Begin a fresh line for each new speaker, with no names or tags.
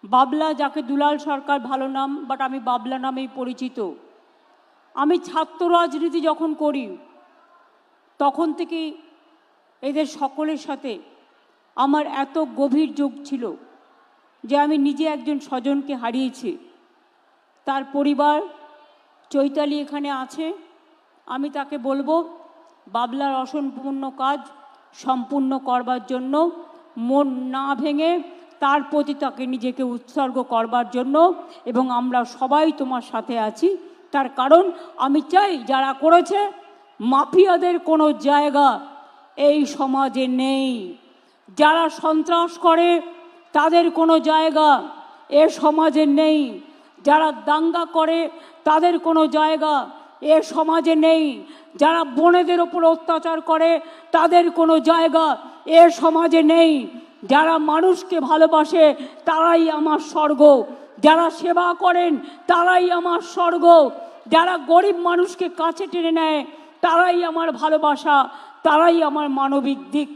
বাবলা, যাকে দুলাল সরকার ভালো নাম, বাট আমি বাবলা নামেই পরিচিত। আমি ছাত্র রাজনীতি যখন করি তখন থেকেই এদের সকলের সাথে আমার এত গভীর যোগ ছিল যে আমি নিজে একজন স্বজনকে হারিয়েছি। তার পরিবার চৈতালি এখানে আছে। আমি তাকে বলবো বাবলার অসম্পূর্ণ কাজ সম্পূর্ণ করবার জন্য, মন না ভেঙে তার প্রতি তাকে নিজেকে উৎসর্গ করবার জন্য, এবং আমরা সবাই তোমার সাথে আছি। তার কারণ আমি চাই যারা করেছে মাফিয়াদের কোনো জায়গা এই সমাজে নেই। যারা সন্ত্রাস করে তাদের কোনো জায়গা এ সমাজে নেই। যারা দাঙ্গা করে তাদের কোনো জায়গা এ সমাজে নেই। যারা বোনেদের ওপর অত্যাচার করে তাদের কোনো জায়গা এ সমাজে নেই। যারা মানুষকে ভালোবাসে তারাই আমার স্বর্গ। যারা সেবা করেন তারাই আমার স্বর্গ। যারা গরিব মানুষকে কাছে টেনে নেয় তারাই আমার ভালোবাসা, তারাই আমার মানবিক দিক।